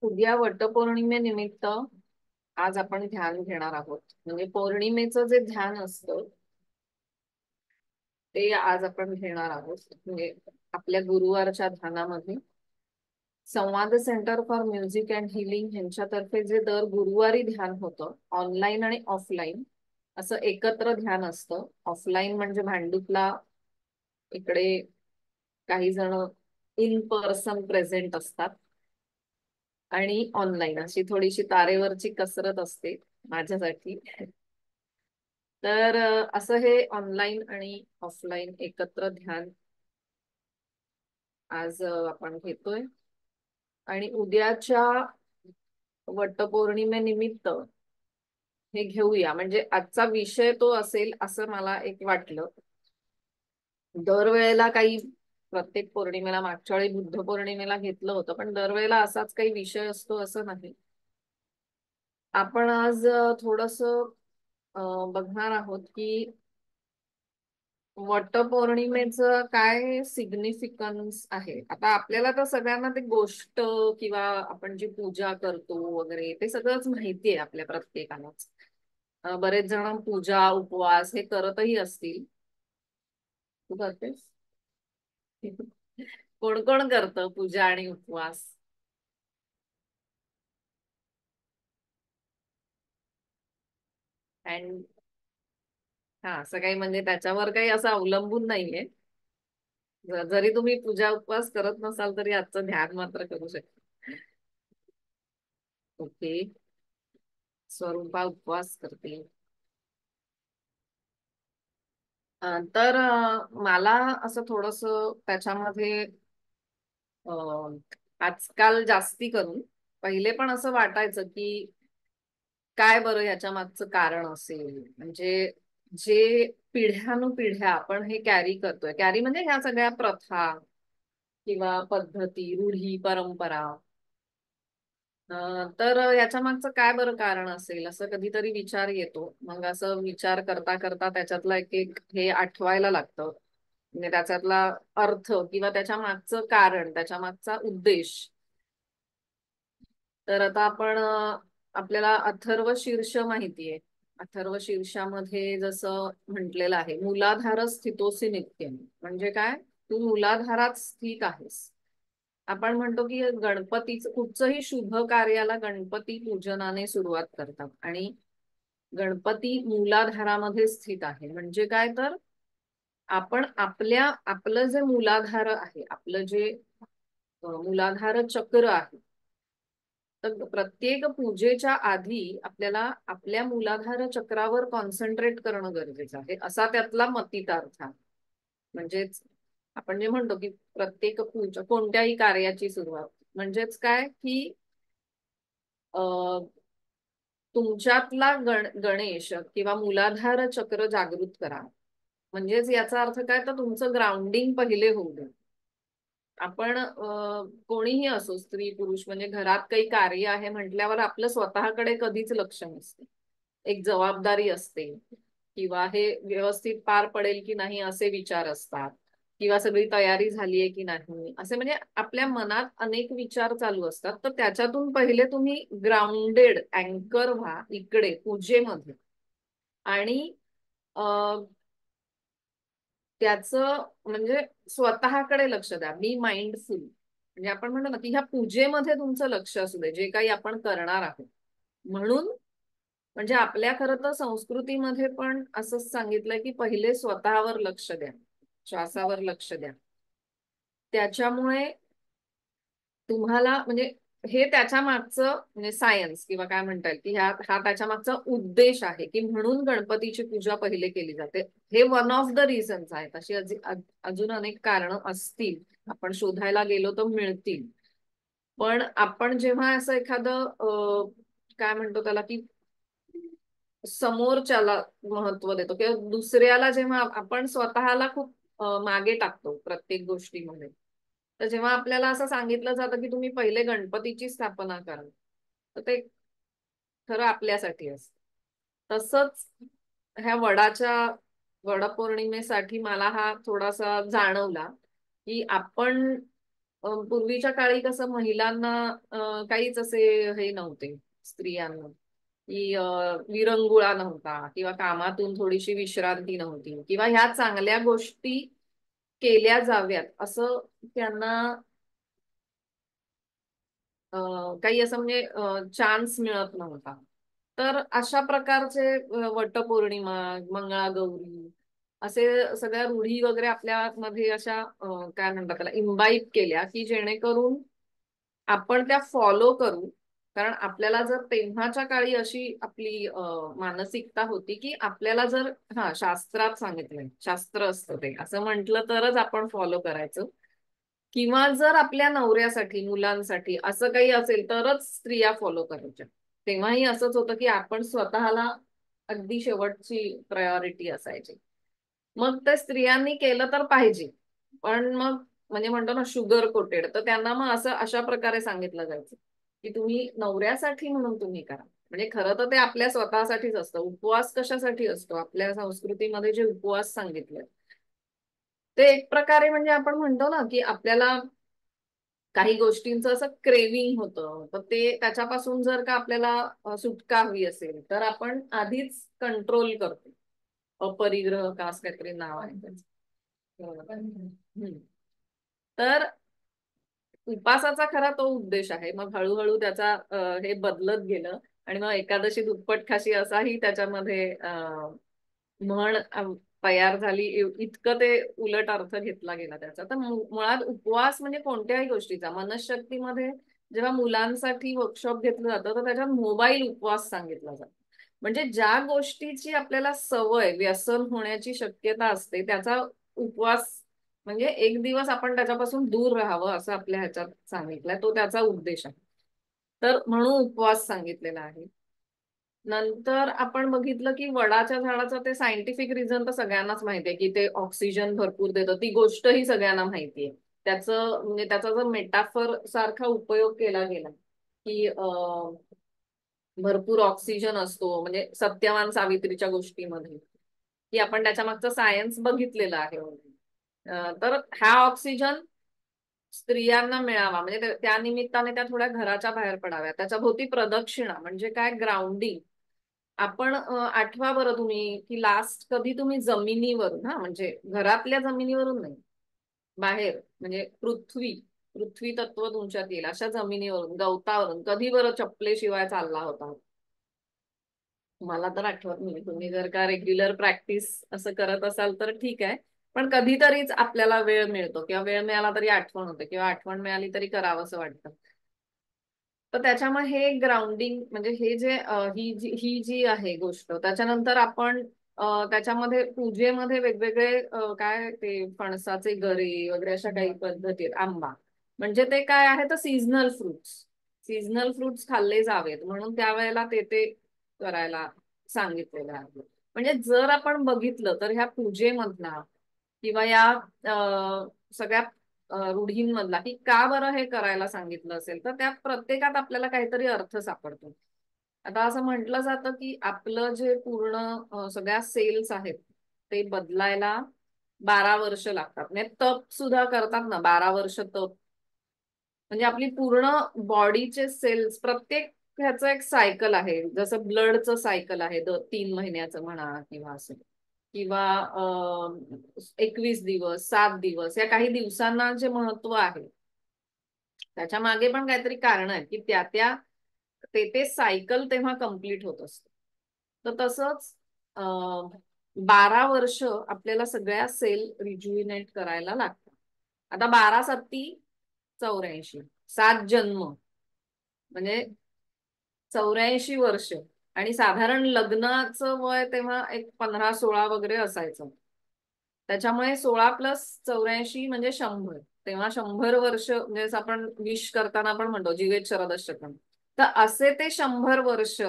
उद्या वटपौर्णिमेनिमित्त आज आपण ध्यान घेणार आहोत. म्हणजे पौर्णिमेचं जे ध्यान असतं ते आज आपण घेणार आहोत. म्हणजे आपल्या गुरुवारच्या ध्यानामध्ये संवाद centre for music and healing यांच्यातर्फे जे दर गुरुवारी ध्यान होतं, ऑनलाईन आणि ऑफलाईन असं एकत्र ध्यान असतं. ऑफलाईन म्हणजे भांडुपला इकडे काही जण इन पर्सन प्रेझेंट असतात आणि ऑनलाईन अशी थोडीशी तारेवरची कसरत असते माझ्यासाठी. तर असं हे ऑनलाईन आणि ऑफलाईन एकत्र ध्यान आज आपण घेतोय. आणि उद्याच्या वटपौर्णिमेनिमित्त हे घेऊया. म्हणजे आजचा विषय तो असेल असं मला एक वाटलं. दरवेळेला काही प्रत्येक पौर्णिमेला, मागच्या वेळी बुद्ध पौर्णिमेला घेतलं होतं, पण दरवेळेला असाच काही विषय असतो असं नाही. आपण आज थोडस बघणार आहोत की वटपौर्णिमेचं काय सिग्निफिकन्स आहे. आता आपल्याला तर सगळ्यांना ते गोष्ट किंवा आपण जी पूजा करतो वगैरे ते सगळंच माहिती आहे आपल्या प्रत्येकालाच. बरेच जण पूजा उपवास हे करतही असतील. तू करतेस? कोण कोण करतं पूजा आणि उपवास? अँड हा, असं काही म्हणजे त्याच्यावर काही असं अवलंबून नाहीये. जरी तुम्ही पूजा उपवास करत नसाल तरी आजचं ध्यान मात्र करू शकता. ओके. स्वरूपा उपवास करते. तर मला असं थोडस त्याच्यामध्ये आजकाल जास्ती करून पहिले पण असं वाटायचं की काय बरं याच्या मागचं कारण असेल. म्हणजे जे पिढ्यानुपिढ्या आपण हे कॅरी करतोय, कॅरी म्हणजे ह्या सगळ्या प्रथा किंवा पद्धती, रूढी, परंपरा, तर याच्या मागचं काय बरं कारण असेल असं कधीतरी विचार येतो. मग असं विचार करता करता त्याच्यातला एक एक हे आठवायला लागतं. म्हणजे त्याच्यातला अर्थ किंवा त्याच्या मागचं कारण, त्याच्या मागचा उद्देश. तर आता आपण आपल्याला अथर्व शीर्ष माहितीये. अथर्व शीर्षामध्ये जसं म्हटलेलं आहे, मूलाधार स्थितोसी नित्यम. म्हणजे काय? तू मूलाधारात स्थित आहेस. आपण म्हणतो की गणपतीचं कुठचंही शुभ कार्याला गणपती पूजनाने सुरुवात करतात आणि गणपती मूलाधारामध्ये स्थित आहे. म्हणजे काय? तर आपण आपलं जे मूलाधार आहे, आपलं जे मूलाधार चक्र आहे, तर प्रत्येक पूजेच्या आधी आपल्याला आपल्या मूलाधार चक्रावर कॉन्सन्ट्रेट करणं गरजेचं आहे, असा त्यातला मतितार्थ आहे. म्हणजेच आपण जे म्हणतो की प्रत्येक पूजा, कोणत्याही कार्याची सुरुवात म्हणजेच काय की तुमच्यातला गणेश किंवा मूलाधार चक्र जागृत करा. म्हणजेच याचा अर्थ काय? तर तुमचं ग्राउंडिंग पहिले होऊ दे. आपण कोणीही असो, स्त्री पुरुष, म्हणजे घरात काही कार्य आहे म्हटल्यावर आपलं स्वतःकडे कधीच लक्ष नसते. एक जबाबदारी असते किंवा हे व्यवस्थित पार पडेल की नाही असे विचार असतात, किंवा सगळी तयारी झालीये की नाही असे, म्हणजे आपल्या मनात अनेक विचार चालू असतात. तर त्याच्यातून पहिले तुम्ही ग्राउंडेड अँकर व्हा इकडे पूजेमध्ये. आणि त्याचं म्हणजे स्वतःकडे लक्ष द्या. Be mindful. म्हणजे आपण म्हणतो ना की ह्या पूजेमध्ये तुमचं लक्ष असू दे, जे काही आपण करणार आहोत. म्हणून म्हणजे आपल्या खरं तर संस्कृतीमध्ये पण असंच सांगितलंय की पहिले स्वतःवर लक्ष द्या, श्वासावर लक्ष द्या. त्याच्यामुळे तुम्हाला म्हणजे हे त्याच्या मागचं म्हणजे सायन्स किंवा काय म्हणता येईल की हा त्याच्या मागचा उद्देश आहे की म्हणून गणपतीची पूजा पहिले केली जाते. हे वन ऑफ द रिझन्स आहेत. अशी अजून अनेक कारणं असतील, आपण शोधायला गेलो तर मिळतील. पण आपण जेव्हा असं एखादं काय म्हणतो त्याला की समोरच्याला महत्व देतो किंवा दुसऱ्याला, जेव्हा आपण स्वतःला खूप मागे टाकतो प्रत्येक गोष्टीमध्ये, तर जेव्हा आपल्याला असं सांगितलं जातं की तुम्ही पहिले गणपतीची स्थापना करा, तर ते खरं आपल्यासाठी असतं. तसंच ह्या वडपौर्णिमेसाठी मला हा थोडासा जाणवला की आपण पूर्वीच्या काळी कसं महिलांना काहीच असे हे नव्हते स्त्रियांना, की विरंगुळा नव्हता किंवा कामातून थोडीशी विश्रांती नव्हती किंवा ह्या चांगल्या गोष्टी केल्या जाव्यात असं त्यांना काही असं म्हणजे चान्स मिळत नव्हता. तर अशा प्रकारचे वटपौर्णिमा, मंगळागौरी असे सगळ्या रूढी वगैरे आपल्यामध्ये अशा काय म्हणतात त्याला इम्बाईब केल्या, की जेणेकरून आपण त्या फॉलो करू. कारण आपल्याला जर तेव्हाच्या काळी अशी आपली मानसिकता होती, की आपल्याला जर शास्त्रात सांगितलंय, शास्त्र असतं ते असं म्हटलं तरच आपण फॉलो करायचं. किंवा जर आपल्या नवऱ्यासाठी, मुलांसाठी असं काही असेल तरच स्त्रिया फॉलो करायच्या. तेव्हाही असंच होतं, की आपण स्वतःला अगदी शेवटची प्रायोरिटी असायची. मग ते स्त्रियांनी केलं तर पाहिजे. पण मग म्हणजे म्हणतो ना शुगर कोटेड, तर त्यांना मग असं अशा प्रकारे सांगितलं जायचं, की तुम्ही नवऱ्यासाठी म्हणून तुम्ही करा. म्हणजे खरं तर ते आपल्या स्वतःसाठीच असतं. उपवास कशासाठी असतो? आपल्या संस्कृतीमध्ये जे उपवास सांगितले ते एक प्रकारे म्हणजे आपण म्हणतो ना, की आपल्याला काही गोष्टींचं असं क्रेविंग होतं, तर ते त्याच्यापासून जर का आपल्याला सुटका हवी असेल तर आपण आधीच कंट्रोल करतो. अपरिग्रह का असं काहीतरी नाव आहे त्याचं. हम्म. तर उपासाचा खरा तो उद्देश आहे. मग हळूहळू त्याचा हे बदलत गेलं आणि मग एकादशी दुप्पट खाशी असाही त्याच्यामध्ये म्हण तयार झाली. इतकं ते उलट अर्थ घेतला गेला त्याचा. तर मुळात उपवास म्हणजे कोणत्याही गोष्टीचा मनशक्तीमध्ये जेव्हा मुलांसाठी वर्कशॉप घेतलं जातं तर त्याच्यात मोबाईल उपवास सांगितला जातो. म्हणजे ज्या गोष्टीची आपल्याला सवय व्यसन होण्याची शक्यता असते त्याचा उपवास म्हणजे एक दिवस आपण त्याच्यापासून दूर राहावं असं आपल्या ह्याच्यात सांगितलंय. तो त्याचा उद्देश आहे. तर म्हणून उपवास सांगितलेला आहे. नंतर आपण बघितलं की वडाच्या झाडाचं ते सायंटिफिक रिझन तर सगळ्यांनाच माहितीये की ते ऑक्सिजन भरपूर देतं. ती गोष्टही सगळ्यांना माहितीये. त्याचं म्हणजे त्याचा जर मेटाफर सारखा उपयोग केला गेला की भरपूर ऑक्सिजन असतो म्हणजे सत्यवान सावित्रीच्या गोष्टीमध्ये की आपण त्याच्या मागचं सायन्स बघितलेलं आहे. तर हा ऑक्सिजन स्त्रियांना मिळावा म्हणजे त्या निमित्ताने त्या थोड्या घराच्या बाहेर पडाव्या. त्याच्या भोवती प्रदक्षिणा म्हणजे काय ग्राउंडिंग. आपण आठवा बरं तुम्ही की लास्ट कधी तुम्ही जमिनीवरून म्हणजे घरातल्या जमिनीवरून नाही बाहेर म्हणजे पृथ्वी तत्व तुमच्यात येईल अशा जमिनीवरून गवतावरून कधी बरं चपलेशिवाय चालला होता? मला तर आठवत नाही. तुम्ही जर का रेग्युलर प्रॅक्टिस असं करत असाल तर ठीक आहे. पण कधीतरीच आपल्याला वेळ मिळतो किंवा वेळ मिळाला तरी आठवण होते किंवा आठवण मिळाली तरी करावं असं वाटतं. तर त्याच्यामुळे हे ग्राउंडिंग म्हणजे हे जे ही जी आहे गोष्ट त्याच्यानंतर आपण त्याच्यामध्ये पूजेमध्ये वेगवेगळे काय ते फणसाचे गरे वगैरे अशा काही पद्धती आहेत. आंबा म्हणजे ते काय आहे तर सीझनल फ्रुट्स खाल्ले जावेत म्हणून त्यावेळेला ते करायला सांगितलेलं आहे. म्हणजे जर आपण बघितलं तर ह्या पूजेमधला किंवा या सगळ्या रूढींमधला की का बरं हे करायला सांगितलं असेल तर त्यात प्रत्येकात आपल्याला काहीतरी अर्थ सापडतो. आता असं म्हटलं जातं की आपलं जे पूर्ण सगळ्या सेल्स आहेत ते बदलायला 12 वर्ष लागतात. म्हणजे तप सुद्धा करतात ना 12 वर्ष तप. म्हणजे आपली पूर्ण बॉडीचे सेल्स प्रत्येक ह्याचं एक सायकल आहे. जसं ब्लडचं सायकल आहे 3 महिन्याचं म्हणा किंवा असं किंवा 21 दिवस 7 दिवस या काही दिवसांना जे महत्व आहे त्याच्या मागे पण काहीतरी कारण आहे की त्या ते सायकल तेव्हा कम्प्लीट होत असतं. तर तसंच 12 वर्ष आपल्याला सगळ्या सेल रिज्युविनेट करायला लागतात. आता 12 7 84 7 जन्म म्हणजे 84 वर्ष आणि साधारण लग्नाचं वय तेव्हा एक 15 16 वगैरे असायचं. त्याच्यामुळे 16 + 84 म्हणजे 100. तेव्हा 100 वर्ष म्हणजे असं आपण विश करताना आपण म्हणतो जीवेत शरदशतम. तर असे ते 100 वर्ष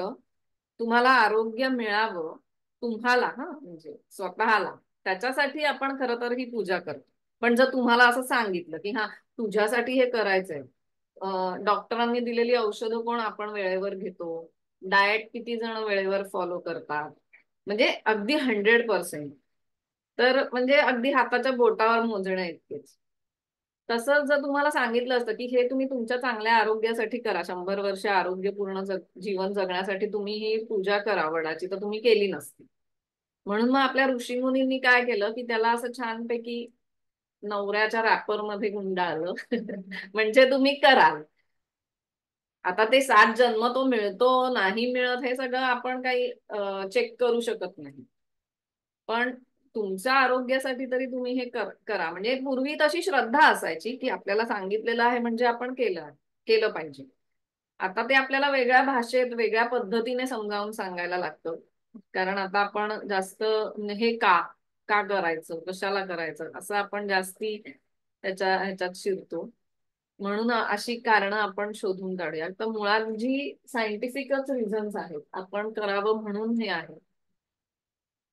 तुम्हाला आरोग्य मिळावं तुम्हाला म्हणजे स्वतःला त्याच्यासाठी आपण खरं तर ही पूजा करतो. पण जर तुम्हाला असं सांगितलं की तुझ्यासाठी हे करायचंय डॉक्टरांनी दिलेली औषधं कोण आपण वेळेवर घेतो डाएट किती जण वेळेवर फॉलो करतात म्हणजे अगदी 100%. तर म्हणजे अगदी हाताच्या बोटावर मोजण्या इतकेच. तसं जर तुम्हाला सांगितलं असतं की हे तुम्ही तुमच्या चांगल्या आरोग्यासाठी करा, 100 वर्ष आरोग्यपूर्ण जीवन जगण्यासाठी तुम्ही ही पूजा करा वडाची, तर तुम्ही केली नसती. म्हणून मग आपल्या ऋषीमुनींनी काय केलं की त्याला असं छानपैकी नवऱ्याच्या रॅपरमध्ये गुंडाळलं. म्हणजे तुम्ही कराल. आता ते 7 जन्म तो मिळतो नाही मिळत हे सगळं आपण काही चेक करू शकत नाही. पण तुमच्या आरोग्यासाठी तरी तुम्ही हे करा. म्हणजे पूर्वी तशी श्रद्धा असायची की आपल्याला सांगितलेलं आहे म्हणजे आपण केलं केलं पाहिजे. आता ते आपल्याला वेगळ्या भाषेत वेगळ्या पद्धतीने समजावून सांगायला लागतं. कारण आता आपण जास्त हे का का करायचं, कशाला करायचं असं आपण जास्ती ह्याच्यात शिरतो. म्हणून अशी कारणं आपण शोधून काढूया. तर मुळात जी सायंटिफिकच रिझन्स आहेत आपण करावं म्हणून हे आहे.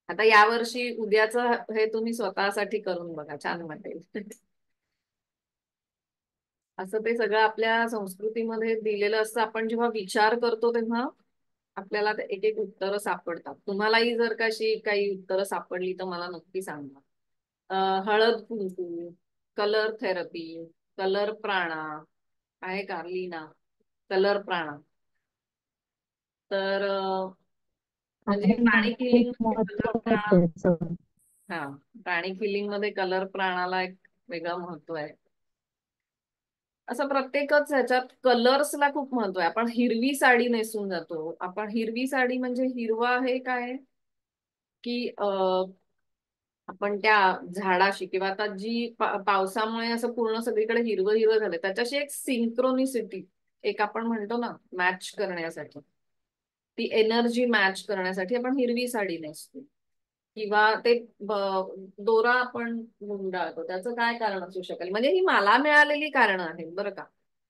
आता यावर्षी उद्याचं हे तुम्ही स्वतःसाठी करून बघा, छान वाटेल. असं ते सगळं आपल्या संस्कृतीमध्ये दिलेलं असतं. आपण जेव्हा विचार करतो तेव्हा आपल्याला एक एक उत्तरं सापडतात. तुम्हालाही जर कशी काही उत्तरं सापडली तर मला नक्की सांगा. हळद कुंकू, कलर थेरपी, कलर प्राणा आहे का लीना? कलर प्राणा. तर म्हणजे आहे ना, प्राणी खूप किलिंग मध्ये कलर महत्व आहे प्राणा. त्याचं. हा, प्राणी किलिंग मध्ये कलर प्राणाला एक वेगळं महत्व आहे. असं प्रत्येकच ह्याच्यात कलर्सला खूप महत्व आहे. आपण हिरवी साडी नेसून जातो. आपण हिरवी साडी म्हणजे हिरवा हे काय की आपण त्या झाडाशी किंवा आता जी पावसामुळे असं पूर्ण सगळीकडे हिरवं हिरवं झालं त्याच्याशी एक सिंक्रोनिसिटी, एक आपण म्हणतो ना मॅच करण्यासाठी, ती एनर्जी मॅच करण्यासाठी आपण हिरवी साडी नेसतो. किंवा ते दोरा आपण गुंडाळतो, त्याचं काय कारण असू शकेल? म्हणजे ही मला मिळालेली कारणं आहेत बरं का.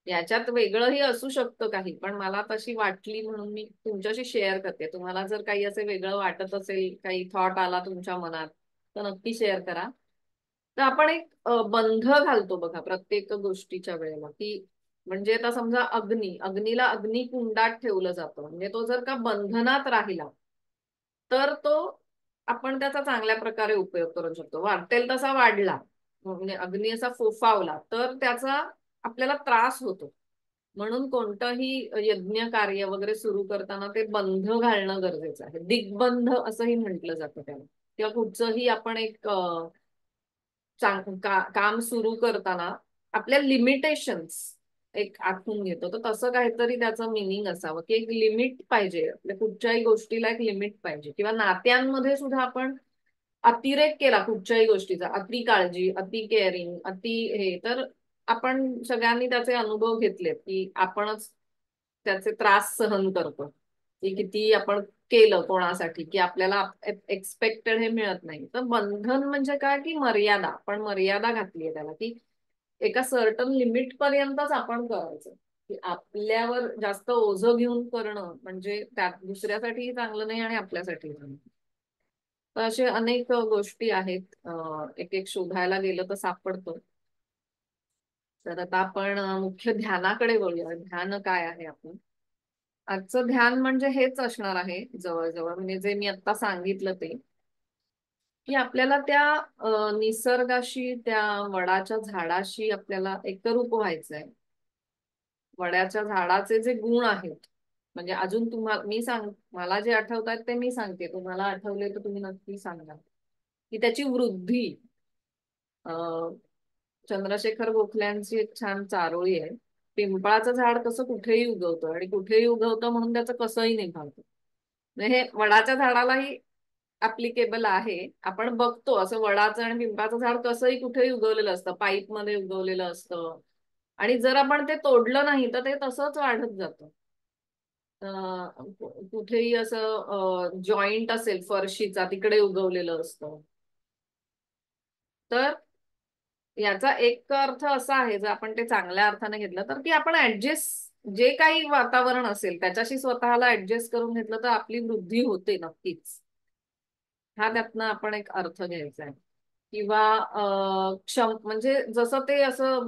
याच्यात वेगळंही असू शकतं काही, पण मला तशी वाटली म्हणून मी तुमच्याशी शेअर करते. तुम्हाला जर काही असं वेगळं वाटत असेल, काही थॉट आला तुमच्या मनात, तर नक्की शेअर करा. तर आपण एक बंध घालतो बघा प्रत्येक गोष्टीच्या वेळेला, की म्हणजे आता समजा अग्नीला अग्निकुंडात ठेवलं जातं. म्हणजे तो जर का बंधनात राहिला तर तो आपण त्याचा चांगल्या प्रकारे उपयोग करू शकतो. वाटेल तसा वाढला म्हणजे अग्नी असा फोफावला तर त्याचा आपल्याला त्रास होतो. म्हणून कोणतंही यज्ञ कार्य वगैरे सुरू करताना ते बंध घालणं गरजेचं आहे. दिग्बंध असंही म्हटलं जातं त्याला. किंवा कुठचंही आपण एक काम सुरू करताना आपल्या लिमिटेशन्स एक आखून घेतो, तर तसं काहीतरी त्याचं मिनिंग असावं की एक लिमिट पाहिजे. आपल्या कुठच्याही गोष्टीला एक लिमिट पाहिजे. किंवा नात्यांमध्ये सुद्धा आपण अतिरेक केला कुठच्याही गोष्टीचा, अति काळजी, अति केअरिंग, अति हे, तर आपण सगळ्यांनी त्याचे अनुभव घेतलेत की आपणच त्याचे त्रास सहन करतो. की किती आपण केलं कोणासाठी की आपल्याला एक्सपेक्टेड हे मिळत नाही. तर बंधन म्हणजे काय की मर्यादा, पण मर्यादा घातली आहे त्याला की एका सर्टन लिमिट पर्यंतच आपण करायचं. की आपल्यावर जास्त ओझं घेऊन करणं म्हणजे त्यात दुसऱ्यासाठीही चांगलं नाही आणि आपल्यासाठीही चांगलं नाही. तर असे अनेक गोष्टी आहेत. एक एक शोधायला गेलं तर सापडतं. तर आता आपण मुख्य ध्यानाकडे वळूया. ध्यान काय आहे आपण? आजचं ध्यान म्हणजे हेच असणार आहे जवळजवळ, म्हणजे जे मी आता सांगितलं ते, की आपल्याला त्या निसर्गाशी, त्या वडाच्या झाडाशी आपल्याला एकरूप व्हायचंय. वडाच्या झाडाचे जे गुण आहेत, म्हणजे अजून तुम्हाला मी मला जे आठवतात ते मी सांगते, तुम्हाला आठवले तर तुम्ही नक्की सांगा. की त्याची वृद्धी, अ, चंद्रशेखर गोखल्यांची एक छान चारोळी आहे. पिंपळाचं झाड कसं कुठेही उगवतं आणि कुठेही उगवतं म्हणून त्याचं कसंही निभावतं. म्हणजे हे वडाच्या झाडालाही ऍप्लिकेबल आहे. आपण बघतो असं वडाचं आणि पिंपळाचं झाड कसंही कुठेही उगवलेलं असतं, पाईप मध्ये उगवलेलं असतं. आणि जर आपण ते तोडलं नाही तर ते तसंच वाढत जातं. कुठेही असं जॉईंट असेल फरशीचा तिकडे उगवलेलं असतं. तर याचा एक अर्थ असा आहे, जर आपण ते चांगल्या अर्थाने घेतलं तर, की आपण ऍडजस्ट जे काही वातावरण असेल त्याच्याशी स्वतःला ऍडजस्ट करून घेतलं तर आपली वृद्धी होते नक्कीच. हा त्यातनं आपण एक अर्थ घ्यायचा आहे. किंवा म्हणजे जसं ते असं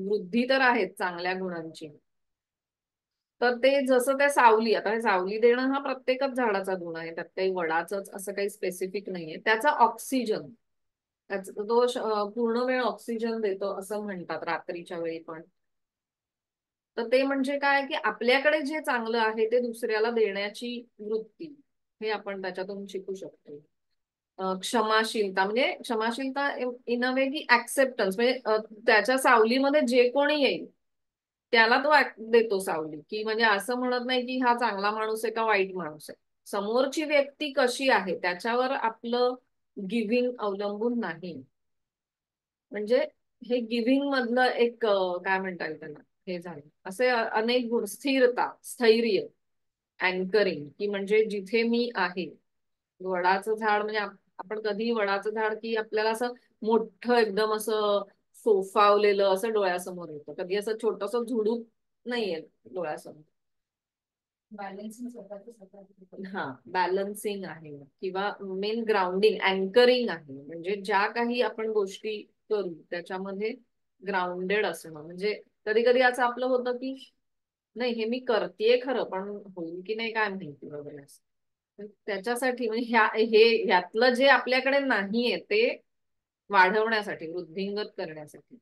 वृद्धी तर आहेत चांगल्या गुणांची. तर ते जसं ते सावली, आता हे सावली देणं हा प्रत्येकच झाडाचा गुण आहे, त्यात काही वडाचंच असं काही स्पेसिफिक नाहीये. त्याचा ऑक्सिजन, तो पूर्ण वेळ ऑक्सिजन देतो असं म्हणतात रात्रीच्या वेळी पण. तर ते म्हणजे काय की आपल्याकडे जे चांगलं आहे ते दुसऱ्याला देण्याची वृत्ती, हे आपण त्याच्यातून शिकू शकतो. क्षमाशीलता, म्हणजे क्षमाशीलता इन अ वे की ऍक्सेप्टन्स, म्हणजे त्याच्या सावलीमध्ये जे कोणी येईल त्याला तो देतो सावली, की म्हणजे असं म्हणत नाही की हा चांगला माणूस आहे का वाईट माणूस आहे. समोरची व्यक्ती कशी आहे त्याच्यावर आपलं गिव्हिंग अवलंबून नाही. म्हणजे हे गिव्हिंग मधलं एक काय म्हणता येईल त्याला, हे झालं असे अनेक गुण. स्थिरता, स्थैर्य, अँकरिंग, की म्हणजे जिथे मी आहे. वडाचं झाड म्हणजे आपण कधी वडाचं झाड की आपल्याला असं मोठं एकदम असं सोफावलेलं असं डोळ्यासमोर येतं, कधी असं छोटस झुडूप नाही येत डोळ्यासमोर. बॅलन्सिंग, हा बॅलन्सिंग आहे, किंवा मेन ग्राउंडिंग, अँकरिंग आहे. म्हणजे ज्या काही आपण गोष्टी करू त्याच्यामध्ये ग्राउंडेड असणं. म्हणजे कधी कधी असं आपलं होतं की नाही हे मी करतेय खरं, पण होईल की नाही काय माहिती वगैरे असं. तर त्याच्यासाठी म्हणजे ह्यातलं जे आपल्याकडे नाहीये ते वाढवण्यासाठी, वृद्धिंगत करण्यासाठी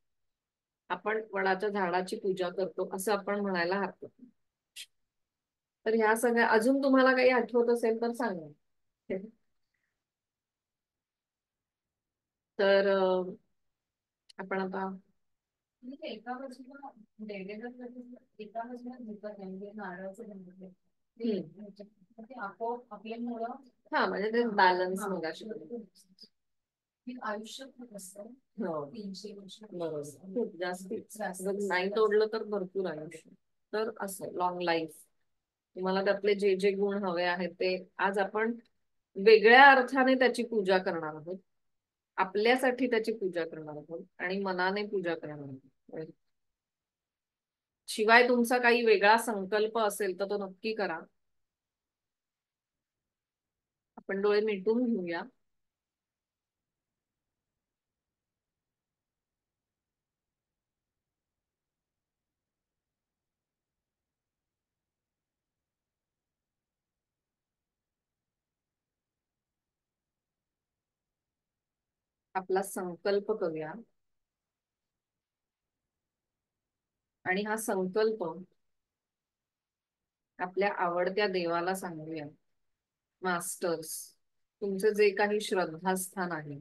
आपण वडाच्या झाडाची पूजा करतो असं आपण म्हणायला हरकत नाही. तर ह्या सगळ्या अजून तुम्हाला काही आठवत असेल तर सांगा. तर आपण आता एका बाजूला एका बाजूला दीपक आहे, म्हणजे नारळाचं गणपती आहे. ते आपोआप आपल्यामुळं, हा म्हणजे ते बॅलन्स मगाशी आयुष्य खूप असतं. हो, 300 वर्ष बरोबर, खूप जास्तीत नाही तोडलं तर भरपूर आयुष्य. तर असं लॉंग लाईफ, तुम्हाला त्यातले जे जे गुण हवे आहेत ते आज आपण वेगळ्या अर्थाने त्याची पूजा करणार आहोत. आपल्यासाठी त्याची पूजा करणार आहोत आणि मनाने पूजा करणार आहोत. शिवाय तुमचा काही वेगळा संकल्प असेल तर तो नक्की करा. आपण डोळे मिटून घेऊया. आपला संकल्प करूया आणि हा संकल्प आपल्या आवडत्या देवाला सांगूया. मास्टर्स, तुमचे जे काही श्रद्धास्थान आहे,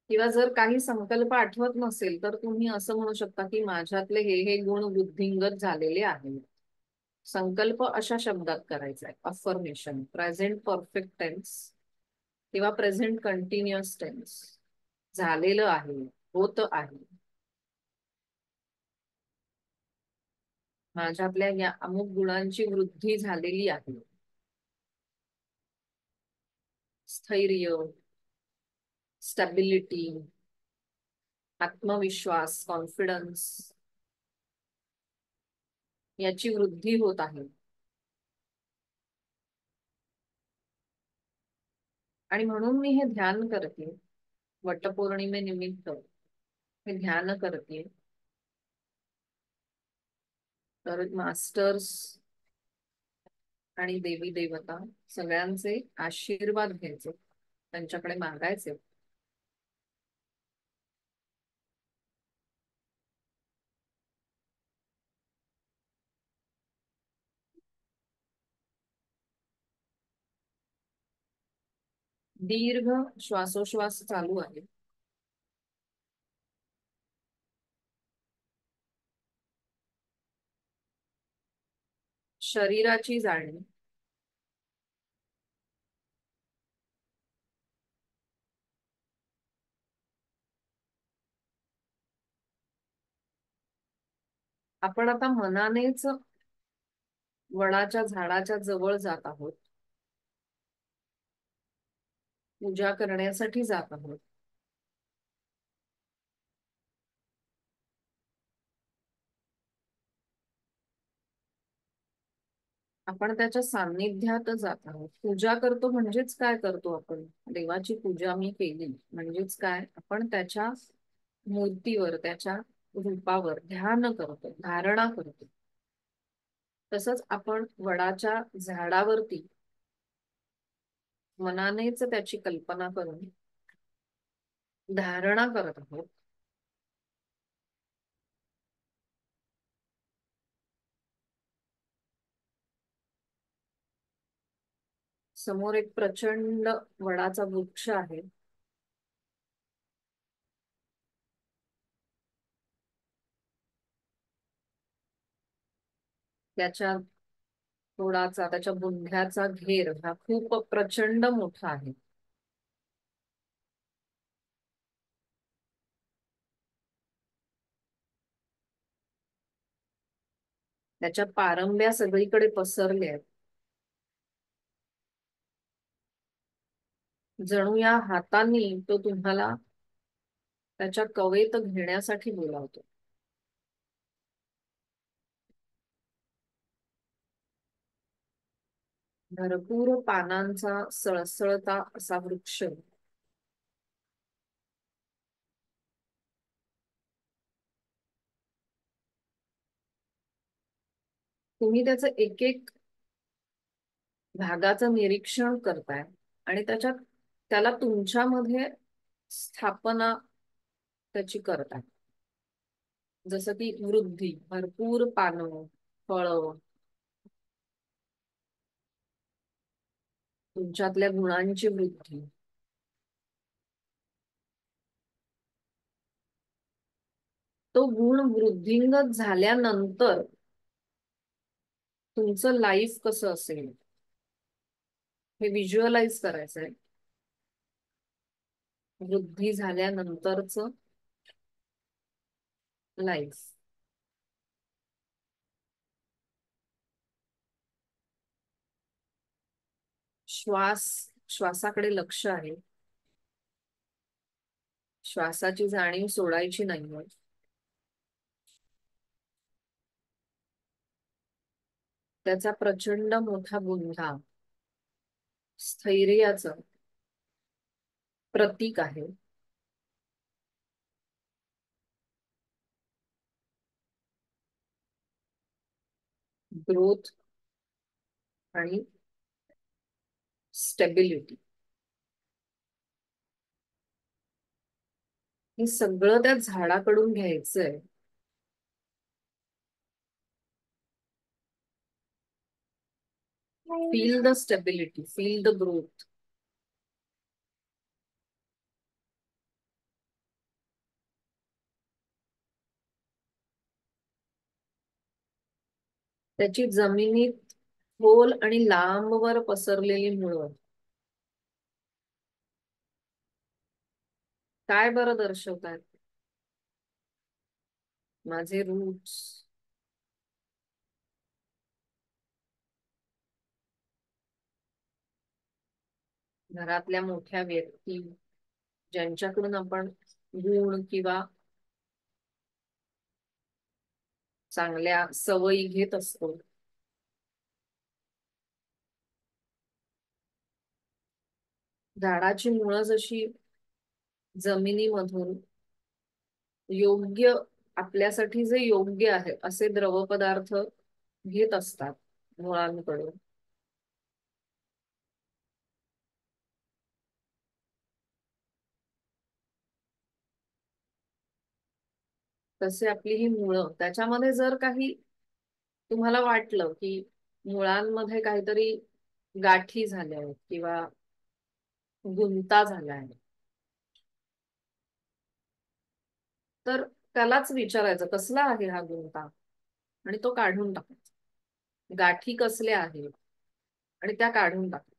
किंवा जर काही संकल्प आठवत नसेल तर तुम्ही असं म्हणू शकता की माझ्यातले हे गुण वृद्धिंगत झालेले आहेत. संकल्प अशा शब्दात करायचा आहे, अफर्मेशन, प्रेझेंट परफेक्ट टेन्स किंवा प्रेझेंट कंटिन्युअस टेन्स. झालेलं आहे, होत आहे. माझ्यातल्या या अमुक गुणांची वृद्धी झालेली आहे. स्थैर्य, स्टॅबिलिटी, आत्मविश्वास, कॉन्फिडन्स याची वृद्धी होत आहे. आणि म्हणून मी हे ध्यान करते. वटपौर्णिमेनिमित्त हे ध्यान करते. तर मास्टर्स आणि देवी देवता सगळ्यांचे आशीर्वाद घ्यायचे, त्यांच्याकडे मागायचे. दीर्घ श्वासोश्वास चालू आहे. शरीराची जाणीव, आपण आता मनानेच वडाच्या झाडाच्या जवळ जात आहोत, पूजा करण्यासाठी जात आहोत. आपण त्याच्या सान्निध्यात जात आहोत. पूजा करतो म्हणजेच काय करतो आपण, देवाची पूजा मी केली म्हणजेच काय, आपण त्याच्या मूर्तीवर, त्याच्या रूपावर ध्यान करतो, धारणा करतो. तसंच आपण वडाच्या झाडावरती मनानेच त्याची कल्पना करून धारणा करत आहोत. समोर एक प्रचंड वडाचा वृक्ष आहे. त्याच्या तोडाचा, त्याच्या बुंध्याचा घेर हा खूप प्रचंड मोठा आहे. त्याच्या पारंब्या सगळीकडे पसरल्या आहेत. जणू या हातांनी तो तुम्हाला त्याच्या कवेत घेण्यासाठी बोलावतो. भरपूर पानांचा सळसळता असा वृक्ष. तुम्ही त्याचं एक एक भागाचं निरीक्षण करताय आणि त्याच्यात त्याला तुमच्यामध्ये स्थापना त्याची करताय. जसं की वृद्धी, भरपूर पानं, फळं, तुमच्यातल्या गुणांची वृद्धी. तो गुण वृद्धिंगत झाल्यानंतर तुमचं लाईफ कसं असेल हे व्हिज्युअलाइज करायचंय. वृद्धी झाल्यानंतरच लाईफ. श्वास, श्वासाकडे लक्ष आहे. श्वासाची जाणीव सोडायची नाहीये. त्याचा प्रचंड मोठा बुंधा स्थैर्याचं प्रतीक आहे. ग्रोथ आणि स्टेबिलिटी हे सगळं त्या झाडाकडून घ्यायचंय. Feel the stability, feel the growth. त्याची जमिनीत खोल आणि लांबवर पसरलेली मुळं काय बरं दर्शवतात? माझे रूट्स. घरातल्या मोठ्या व्यक्ती ज्यांच्याकडून आपण गुण किंवा चांगल्या सवयी घेत असतो, झाडाची मुळं जशी जमिनीमधून योग्य, आपल्यासाठी जे योग्य आहे असे द्रव पदार्थ घेत असतात मुळांकडून, तसे आपली ही मुळं, त्याच्यामध्ये जर काही तुम्हाला वाटलं की मुळांमध्ये काहीतरी गाठी झाल्या आहेत किंवा गुंता झाला आहे, तर त्यालाच विचारायचं कसला आहे हा गुंता आणि तो काढून टाकायचा. गाठी कसल्या आहेत आणि त्या काढून टाकायच्या.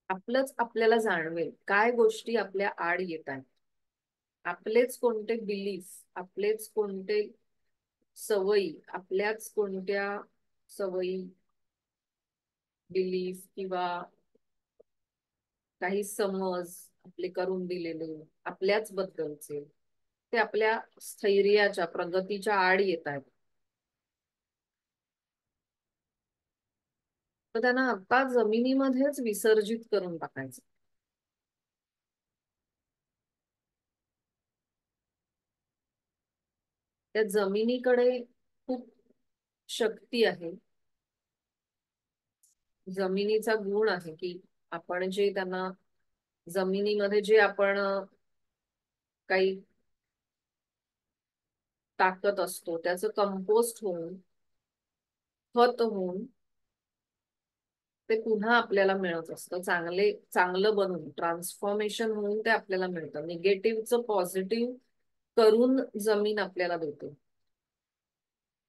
आपलंच आपल्याला जाणवेल काय गोष्टी आपल्या आड येत आहेत. आपलेच कोणते बिलीफ, आपलेच कोणते सवयी, आपल्याच कोणत्या सवयी, बिलीफ किंवा काही समज आपले करून दिलेले आपल्याच बद्दलचे, ते आपल्या स्थैर्याच्या प्रगतीच्या आड येत आहेत. तर त्यांना आता जमिनीमध्येच विसर्जित करून टाकायचं. त्या जमिनीकडे खूप शक्ती आहे. जमिनीचा गुण आहे की आपण जे त्यांना जमिनीमध्ये जे आपण काही टाकत असतो त्याचं कंपोस्ट होऊन खत होऊन ते पुन्हा आपल्याला मिळत असतं, चांगलं बनून ट्रान्सफॉर्मेशन होऊन ते आपल्याला मिळतं. निगेटिव्हचं पॉझिटिव्ह करून जमीन आपल्याला देते.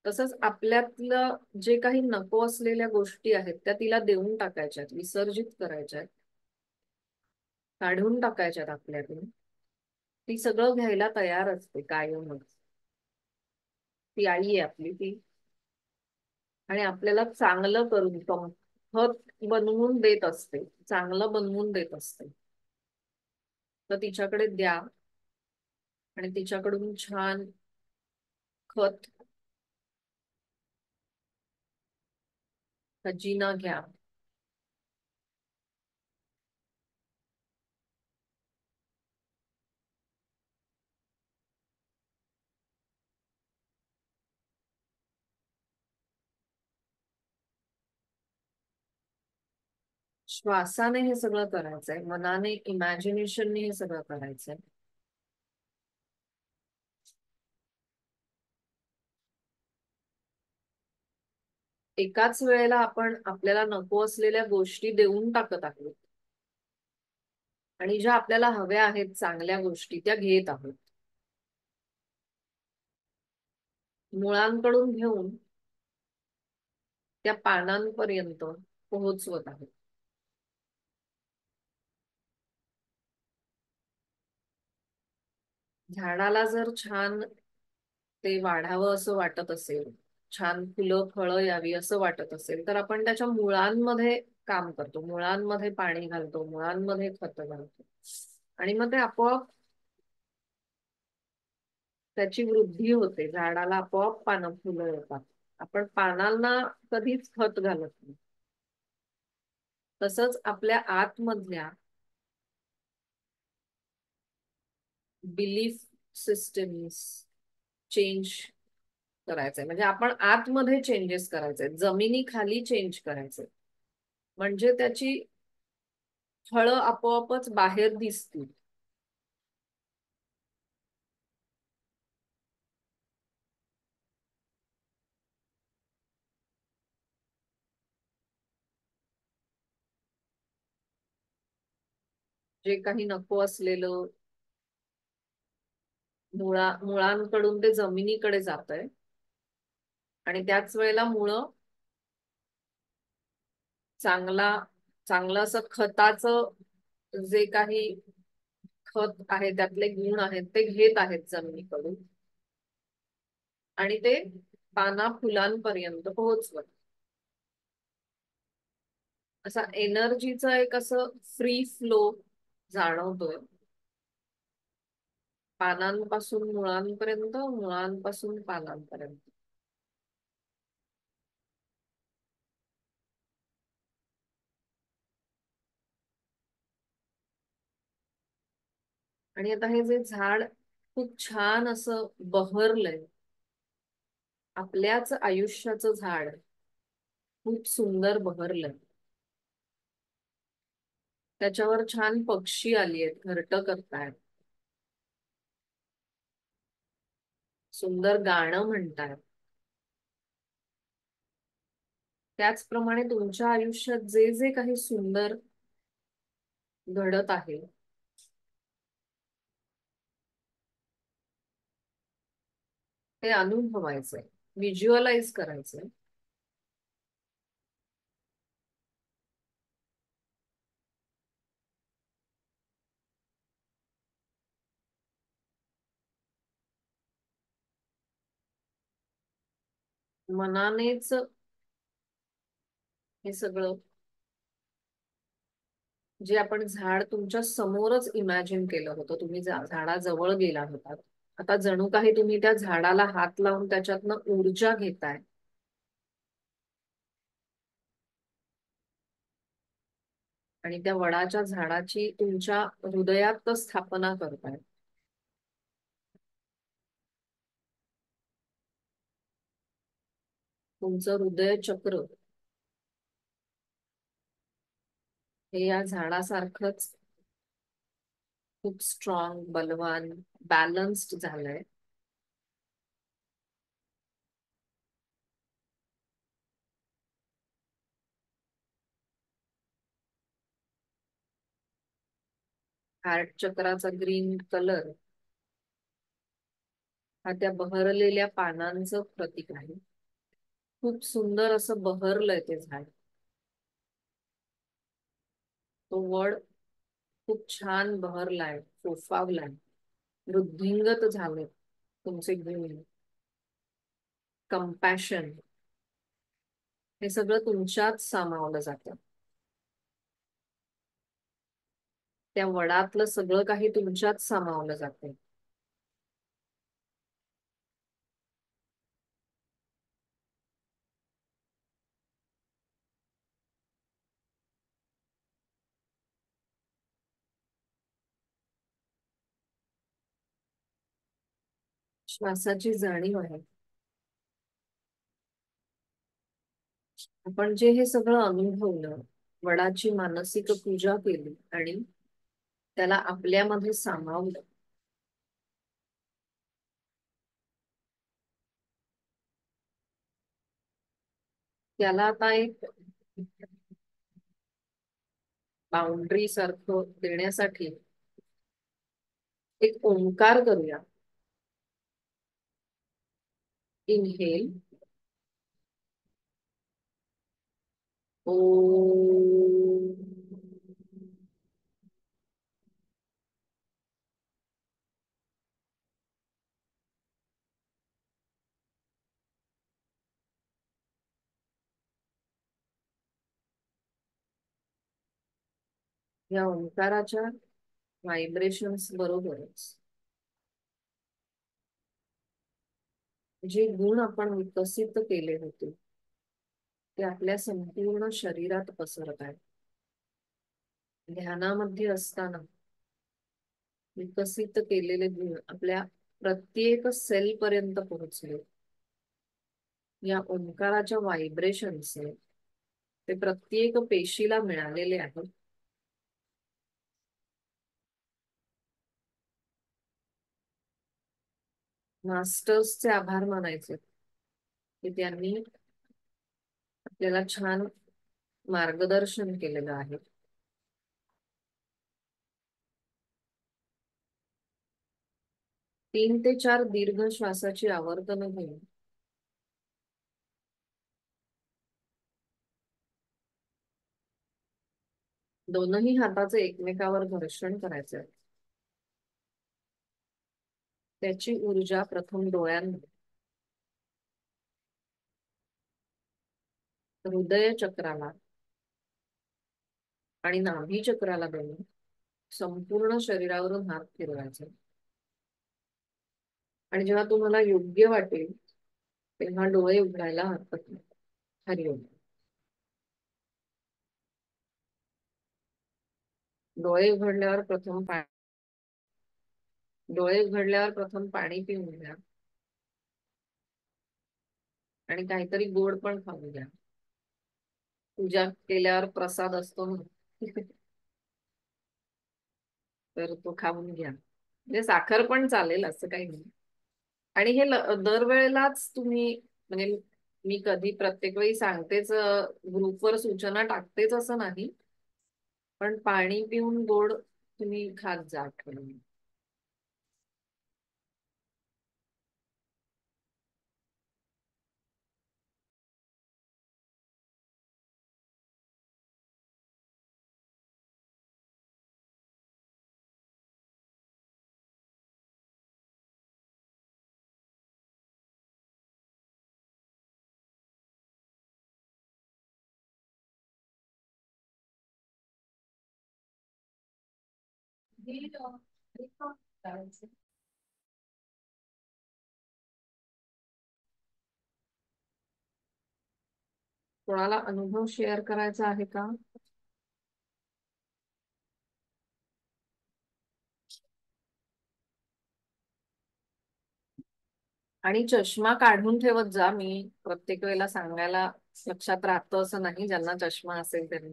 तसंच आपल्यातलं जे काही नको असलेल्या गोष्टी आहेत त्या तिला देऊन टाकायच्यात, विसर्जित करायच्यात, काढून टाकायच्यात आपल्यातून. ती सगळं घ्यायला तयार असते कायमच. ती आई आहे आपली ती. आणि आपल्याला चांगलं करून खत बनवून देत असते, चांगलं बनवून देत असते. तर तिच्याकडे द्या आणि तिच्याकडून छान खत खजिना घ्या. श्वासाने हे सगळं करायचंय, मनाने इमॅजिनेशनने हे सगळं करायचंय. एकाच वेळेला आपण आपल्याला नको असलेल्या गोष्टी देऊन टाकत आहोत आणि ज्या आपल्याला हव्या आहेत चांगल्या गोष्टी त्या घेत आहोत. मुळांकडून घेऊन त्या पानांपर्यंत पोहोचवत आहोत. झाडाला जर छान ते वाढावं असं वाटत असेल, छान फुलं फळं यावी असं वाटत असेल, तर आपण त्याच्या मुळांमध्ये काम करतो, मुळांमध्ये पाणी घालतो, मुळांमध्ये खत घालतो आणि मग ते आपोआप त्याची वृद्धी होते. झाडाला आपोआप पानं फुलं येतात. आपण पानांना कधीच खत घालत नाही. तसंच आपल्या आतमधल्या बिलीफ सिस्टम्स चेंज करायचंय, म्हणजे आपण आतमध्ये चेंजेस करायचे, जमिनी खाली चेंज करायचे, म्हणजे त्याची फळं आपोआपच बाहेर दिसतील. जे काही नको असलेलं मुळांकडून ते जमिनीकडे जातंय आणि त्याच वेळेला मुळं चांगला चांगलं असं खताचं जे काही खत आहे त्यातले गुण आहेत ते घेत आहेत जमिनीकडून आणि ते पाना फुलांपर्यंत पोहोचवत. असा एनर्जीचा एक असं फ्री फ्लो जाणवतोय पानांपासून मुळांपर्यंत, मुळांपासून पानांपर्यंत. आणि आता हे जे झाड खूप छान असं बहरलंय, आपल्याच आयुष्याचं झाड खूप सुंदर बहरलंय. त्याच्यावर छान पक्षी आली आहेत, घरटं करतायत, सुंदर गाणं म्हणतायत. त्याचप्रमाणे तुमच्या आयुष्यात जे जे काही सुंदर घडत आहे ते अनुभवायचंय, व्हिज्युअलाइज करायचंय. मनानेच हे सगळं जे आपण झाड तुमच्या समोरच इमॅजिन केलं होतं, तुम्ही झाडाजवळ गेला होता, आता जणू काही तुम्ही त्या झाडाला हात लावून त्याच्यातनं ऊर्जा घेताय आणि त्या वडाच्या झाडाची तुमच्या हृदयात स्थापना करताय. तुमचं हृदय चक्र हे या झाडासारखंच खूप स्ट्रॉंग, बलवान, बॅलन्स्ड झालंय. हार्ट चक्राचा ग्रीन कलर हा त्या बहरलेल्या पानांचं प्रतीक आहे. खूप सुंदर असं बहरलंय ते झाड. तो वड खूप छान बहरलाय, फोफावलाय, वृद्धिंगत झाले तुमचे गुण, कंपॅशन हे सगळं तुमच्यात सामावलं जातं. त्या वडातलं सगळं काही तुमच्यात सामावलं जाते. श्वासाची जाणीव आहे. आपण जे हे सगळं अनुभवलं, वडाची मानसिक पूजा केली आणि त्याला आपल्यामध्ये सामावलं, त्याला आता एक बाउंड्री सारखं देण्यासाठी एक ओंकार करूया. इनहेल, ओ, या ओंकाराच्या व्हायब्रेशन्स बरोबरच जे गुण आपण विकसित केले होते ते आपल्या संपूर्ण शरीरात पसरत आहेत. ध्यानामध्ये असताना विकसित केलेले गुण आपल्या प्रत्येक सेल पर्यंत पोहोचले. या ओंकाराच्या व्हायब्रेशन्स ते प्रत्येक पेशीला मिळालेले आहेत. मास्टर्सचे आभार मानायचे की त्यांनी आपल्याला छान मार्गदर्शन केलेलं आहे. 3 ते 4 दीर्घ श्वासाची आवर्तन घेऊन दोनही हाताचे एकमेकावर घर्षण करायचे. त्याची ऊर्जा प्रथम डोळ्यांमध्ये, हृदय चक्राला आणि नाभी चक्राला देऊन संपूर्ण शरीरावरून हात फिरवायचे. आणि जेव्हा तुम्हाला योग्य वाटेल तेव्हा डोळे उघडायला हरकत नाही. हरिओम. डोळे उघडल्यावर प्रथम डोळे उघडल्यावर प्रथम पाणी पिऊन घ्या आणि काहीतरी गोड पण खाऊ घ्या. पूजा केल्यावर प्रसाद असतो ना, तर तो खाऊन घ्या. म्हणजे साखर पण चालेल असं काही नाही. आणि हे दरवेळेलाच तुम्ही म्हणजे मी कधी प्रत्येक वेळी सांगतेच, ग्रुपवर सूचना टाकतेच असं नाही, पण पाणी पिऊन गोड तुम्ही खात जा आठवणी. कोणाला अनुभव शेअर करायचा आहे का? आणि चष्मा काढून ठेवत जा. मी प्रत्येक वेळेला सांगायला लक्षात राहतं असं नाही, ज्यांना चष्मा असेल त्यांनी.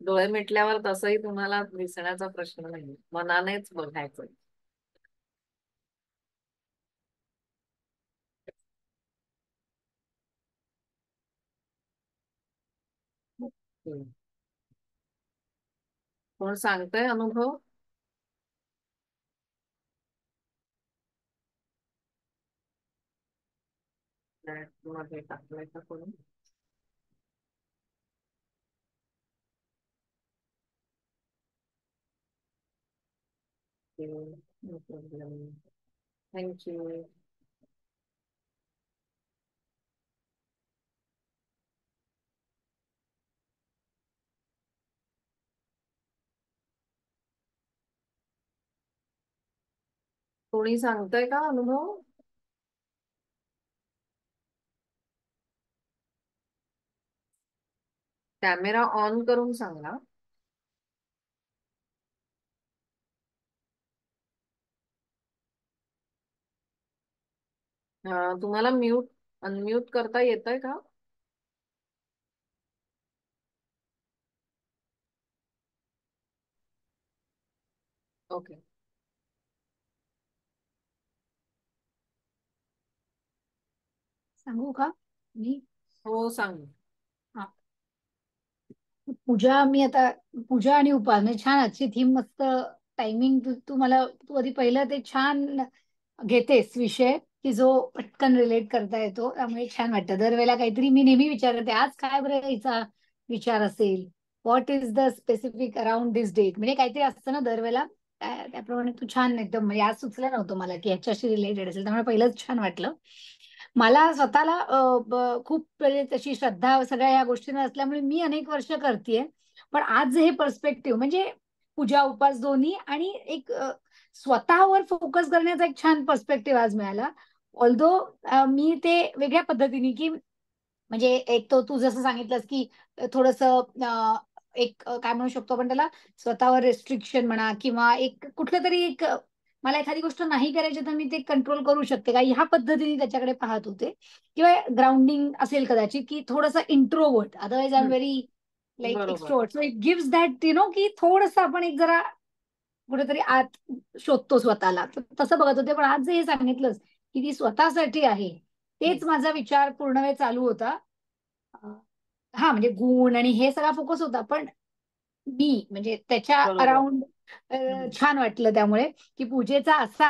डोळे मिटल्यावर तसंही तुम्हाला दिसण्याचा प्रश्न नाही, मनानेच बघायचं. हम्म. कोण सांगतंय अनुभव? मध्ये टाकलाय का कोणी? थँक्यू. कोणी सांगतंय का अनुभव? कॅमेरा ऑन करून सांगा. तुम्हाला म्यूट अनम्यूट करता येतंय का? ओके. सांगू का मी? हो, सांग. हा. पूजा मी आता पूजा आणि उपास म्हणजे छान आजची थीम मस्त. टायमिंग तू मला तू आधी पहिलं ते छान घेतेस विषय की जो पटकन रिलेट करता येतो, त्यामुळे छान वाटतं. दरवेळेला काहीतरी मी नेहमी विचारते, आज काय बरं यायचा विचार असेल, what is the specific around this date, म्हणजे काहीतरी असतं ना दरवेळेला. त्याप्रमाणे तू छान एकदम म्हणजे आज सुचलं नव्हतं मला की ह्याच्याशी रिलेटेड असेल, त्यामुळे पहिलंच छान वाटलं. मला स्वतःला खूप म्हणजे तशी श्रद्धा सगळ्या या गोष्टींना असल्यामुळे मी अनेक वर्ष करतेय. पण आज हे पर्स्पेक्टिव्ह म्हणजे पूजा उपास दोन्ही आणि एक स्वतःवर फोकस करण्याचा एक छान पर्स्पेक्टिव्ह आज मिळाला. ऑल्दो मी ते वेगळ्या पद्धतीने की म्हणजे एक तो तू जसं सांगितलंस की थोडस एक काय म्हणू शकतो आपण त्याला, स्वतःवर रेस्ट्रिक्शन म्हणा किंवा एक कुठलं तरी एक मला एखादी गोष्ट नाही करायची तर मी ते कंट्रोल करू शकते का ह्या पद्धतीने त्याच्याकडे पाहत होते. किंवा ग्राउंडिंग असेल कदाचित की थोडंसं इंट्रोवर्ट, अदरवाईज आय एम हम्म. व्हेरी लाईक बरोबर. Extrovert, so it gives that you know की थोडंसं आपण एक जरा कुठेतरी आत शोधतो स्वतःला. तर तसं बघत होते. पण आज जे हे सांगितलंस की ती स्वतःसाठी आहे, हम्म. तेच माझा विचार पूर्ण वेळ चालू होता. हा म्हणजे गुण आणि हे सगळा फोकस होता, पण मी म्हणजे त्याच्या बरोबर. अराउंड हम्म. छान वाटलं. त्यामुळे की पूजेचा असा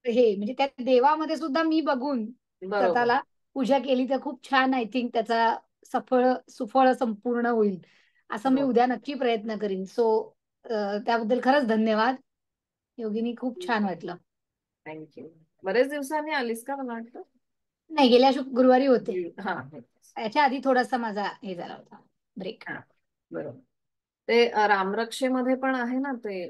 हे म्हणजे त्या देवामध्ये सुद्धा मी बघून बरोबर. स्वतःला पूजा केली तर खूप छान, आय थिंक त्याचा सफळ सुफळ संपूर्ण होईल. असं मी हो. उद्या नक्की प्रयत्न करीन. सो त्याबद्दल खरंच धन्यवाद योगिनी, खूप छान वाटलं. थँक्यू. बरेच दिवसांनी आलीस का मला वाटतं? नाही, गेल्या गुरुवारी होते. हा. याच्या आधी थोडासा माझा हे झाला होता ब्रेक. हा. बरोबर. ते रामरक्षेमध्ये पण आहे ना ते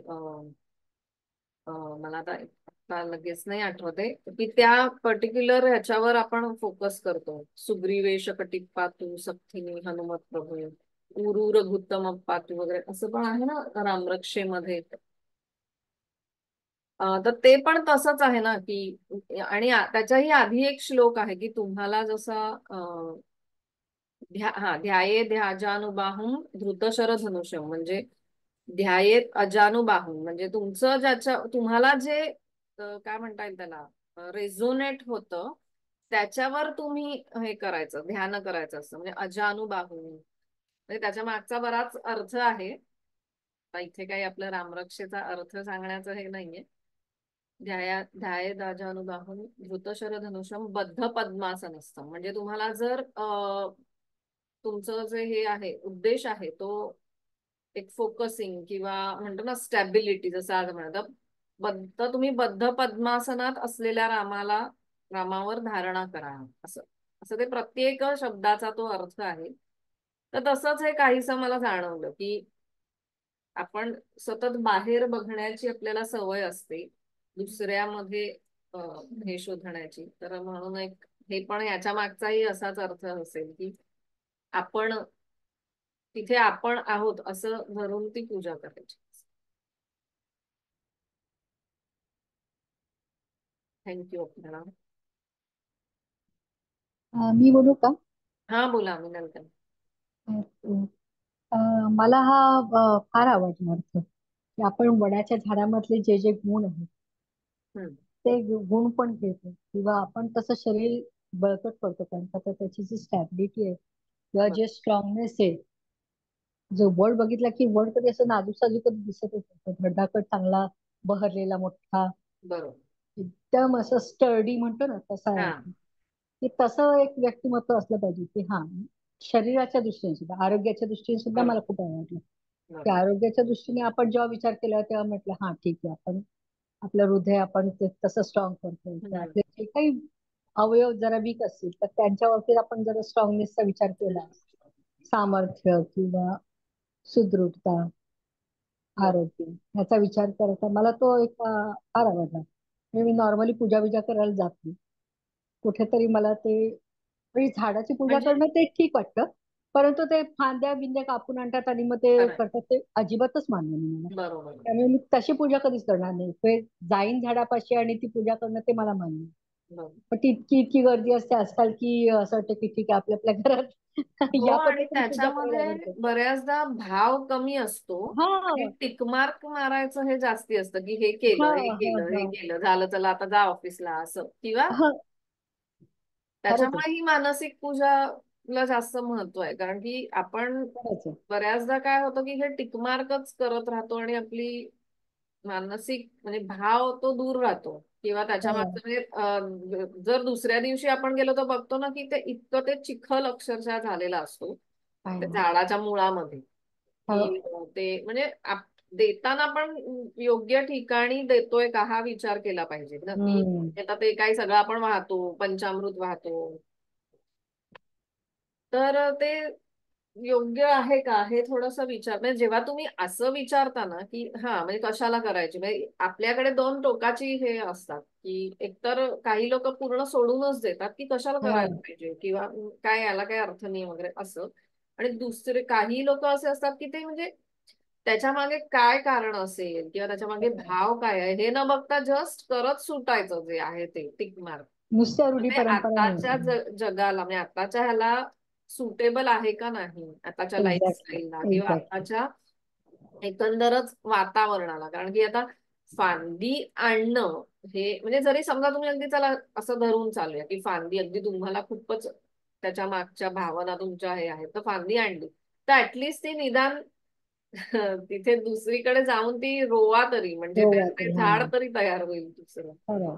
मला आता लगेच नाही आठवते की त्या पर्टिक्युलर ह्याच्यावर आपण फोकस करतो. सुग्रीवेश कटिपातू सख्थिनी हनुमत प्रभू उरू रघुत्तम पातू वगैरे असं पण आहे ना रामरक्षेमध्ये. तर ते पण तसंच आहे ना की आणि त्याच्याही आधी एक श्लोक आहे की तुम्हाला जसा ध्याये ध्याजानुबाहुं धृतशर धनुष्यम, म्हणजे ध्यायेत अजानुबाहुं म्हणजे तुमचं ज्याच्या तुम्हाला जे काय म्हणता येईल त्याला रेझोनेट होतं त्याच्यावर तुम्ही हे करायचं, ध्यान करायचं असतं. म्हणजे अजानुबाहुं म्हणजे त्याच्या मागचा बराच अर्थ आहे. आता इथे काही आपलं रामरक्षेचा अर्थ सांगण्याचं हे नाहीये. ध्याये दाजानुबाहुं धृतशर धनुषम बद्ध पद्मासन असतं. म्हणजे तुम्हाला जर तुमचं जे हे आहे उद्देश आहे तो एक फोकसिंग किंवा म्हणतो ना स्टॅबिलिटी, जसं आज म्हणतात बद्ध, तुम्ही बद्ध पद्मासनात असलेल्या रामावर धारणा करा, असं असं ते प्रत्येक शब्दाचा तो अर्थ आहे. तर तसंच हे काहीसं मला जाणवलं की आपण सतत बाहेर बघण्याची आपल्याला सवय असते, दुसऱ्यामध्ये हे शोधण्याची. तर म्हणून एक हे पण याच्या मागचाही असाच अर्थ असेल की आपण तिथे आपण आहोत असं धरून ती पूजा करायची. थँक्यू आपल्याला. मी बोलू का? हा बोला मी नंतर. अ, मला हा फार आवडला अर्थ की आपण वडाच्या झाडामधले जे जे गुण आहेत हम्म. ते गुण पण घेतो किंवा आपण तसं शरीर बळकट करतो कारण का तर त्याची जी स्टॅबिलिटी आहे किंवा बर- जे स्ट्रॉंगनेस आहे. जो वड बघितला की वड कधी असं नाजूक साजूक कधी दिसतच नसतो. धडाकट चांगला बहरलेला मोठा बरोबर. एकदम असं स्टर्डी म्हणतो ना तसा हा. आहे की तसं एक व्यक्तिमत्व असलं पाहिजे की हा शरीराच्या दृष्टीने सुद्धा आरोग्याच्या दृष्टीने सुद्धा मला बरोबर. खूप आवडलं. की बरोबर. आरोग्याच्या दृष्टीने आपण जेव्हा विचार केला तेव्हा म्हटलं हा ठीक आहे आपण आपलं हृदय आपण ते तसं स्ट्रॉंग करतो किंवा हम्म. आपले जे काही अवयव जरा वीक असतील तर त्यांच्या बाबतीत आपण जरा स्ट्रॉंगनेसचा विचार केला सामर्थ्य किंवा सुदृढता बरोबर. आरोग्य ह्याचा विचार करता मला तो एक फार आवडला. म्हणजे मी नॉर्मली पूजा बिजा करायला जात नाही. कुठेतरी मला ते म्हणजे झाडाची पूजा म्हणजे करणं ते ठीक वाटतं. परंतु ते फांद्या बिंद्या कापून आणतात आणि मग ते खरंय. करतात ते अजिबातच मान्य नाही मला. बरोबर. त्यामुळे मी तशी पूजा कधीच करणार नाही. ते जाईन झाडापाशी आणि ती पूजा करणं ते मला मान्य नाही. बरोबर. पण ती इतकी इतकी गर्दी असते आजकाल की असं वाटतं की ठीक आहे आपल्या आपल्या घरात हो या आणि पद्धतीने पूजा करायला त्याच्यामध्ये आवडते. बऱ्याचदा भाव कमी असतो हा आणि टिकमार्क मारायचं हे जास्ती असतं की हे हा केलं हे हा केलं हे हा केलं झालं चला आता जा ऑफिसला असं किंवा हा खरंच आहे त्याच्यामुळे ही मानसिक पूजाला जास्त महत्व आहे कारण की आपण खरंच आहे. बऱ्याचदा काय होतं की हे टिकमार्कच करत राहतो आणि आपली मानसिक म्हणजे भाव तो दूर राहतो किंवा त्याच्या हा, मागचं म्हणजे जर दुसऱ्या दिवशी आपण गेलो तर बघतो ना की ते इतकं ते चिखल अक्षरशः झालेला असतो काय त्या नाही. झाडाच्या मुळामध्ये की हो. ते म्हणजे देताना पण योग्य ठिकाणी देतोय का हा विचार केला पाहिजे ना की हम्म आता ते काही सगळं आपण वाहतो पंचामृत वाहतो तर ते योग्य आहे का हे थोडस विचार म्हणजे जेव्हा तुम्ही असं विचारता ना की हा म्हणजे कशाला करायची म्हणजे आपल्याकडे दोन टोकाची हे असतात की एकतर काही लोक पूर्ण सोडूनच देतात की कशाला हा करायला पाहिजे किंवा काय याला काही अर्थ नाही वगैरे असं आणि दुसरे काही लोक असे असतात की ते म्हणजे त्याच्या मागे काय कारण असेल किंवा त्याच्या मागे भाव काय आहे हे न बघता जस्ट करत सुटायचं जे आहे ते टिक मार्क नुसत्या रूढी ते परंपरा आताच्या नाही. जगाला म्हणजे आताच्या ह्याला सुटेबल आहे का नाही आताच्या एक्झॅक्टली लाईफस्टाईलला किंवा एक्झॅक्टली. आताच्या एकंदरच वातावरणाला कारण की आता फांदी आणणं हे म्हणजे जरी समजा तुम्ही अगदी चला असं धरून चालूया की फांदी अगदी तुम्हाला खूपच त्याच्या मागच्या भावना तुमच्या हे आहेत तर फांदी आणली तर ऍटलिस्ट ती निदान तिथे दुसरीकडे जाऊन ती रोवा तरी म्हणजे हो ते वाटेल हा झाड तरी तयार होईल दुसरं खरं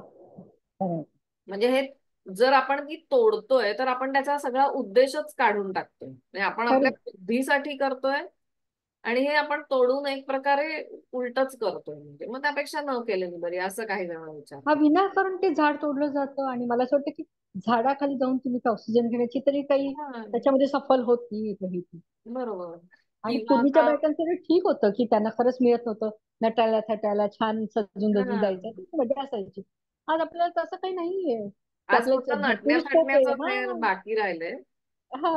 खरं. म्हणजे हे जर आपण ती तोडतोय तर आपण त्याचा सगळा उद्देशच काढून टाकतोय म्हणजे आपण आपल्या खरं बुद्धीसाठी करतोय आणि हे आपण तोडून एक प्रकारे उलटच करतोय म्हणजे मग त्यापेक्षा न केलेली बरी असं काही जण विचार हा करतात. विनाकारण ते झाड तोडलं जातं आणि मला असं वाटतं की झाडाखाली जाऊन तुम्ही ऑक्सिजन घेण्याची तरी काही हा, त्याच्यामध्ये सफल होत नाही काही. बरोबर. आणि किंवा पूर्वीच्या आता बायकांचं ठीक होतं की त्यांना खरंच मिळत नव्हतं नटायला थटायला छान सजून दजून हा, जायचं ती मजा असायची. आज आपल्याला तसं काही नाहीये की आज आपले फक्त नटण्या पुरुष खूप आहे थटण्याच हा हे बाकी राहिलंय हा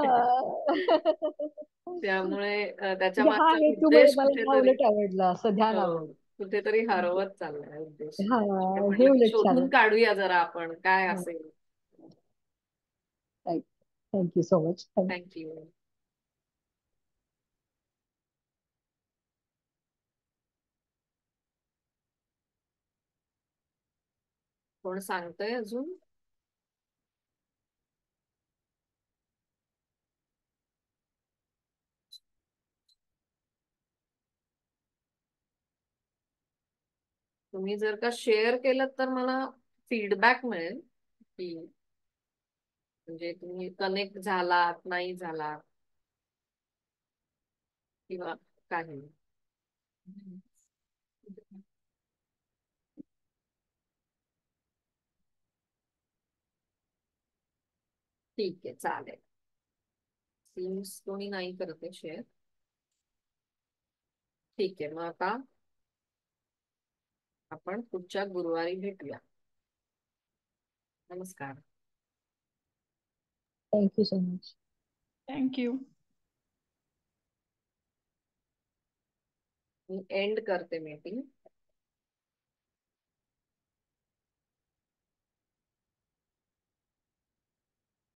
त्यामुळे त्याच्या म्हणजे हा मागचा हेतू उद्देश मला हा कुठेतरी उलट आवडला असं ध्यान हो, आवडलं. कुठेतरी हरवत चाललाय उद्देश हा ते हे म्हटलं की उलट छान शोधून काढूया जरा आपण काय आहे. असेल. Thank you so much. थँक्यू. कोण सांगतंय अजून? तुम्ही जर का शेअर केलं तर मला फीडबॅक मिळेल की म्हणजे तुम्ही कनेक्ट झालात नाही झालात किंवा काही. ठीक आहे चालेल. सीम्स कोणी नाही करते शेअर. ठीक आहे मग आता आपण पुढच्या गुरुवारी भेटूया. नमस्कार. Thank you so much. Thank you. Me and करते मीटिंग.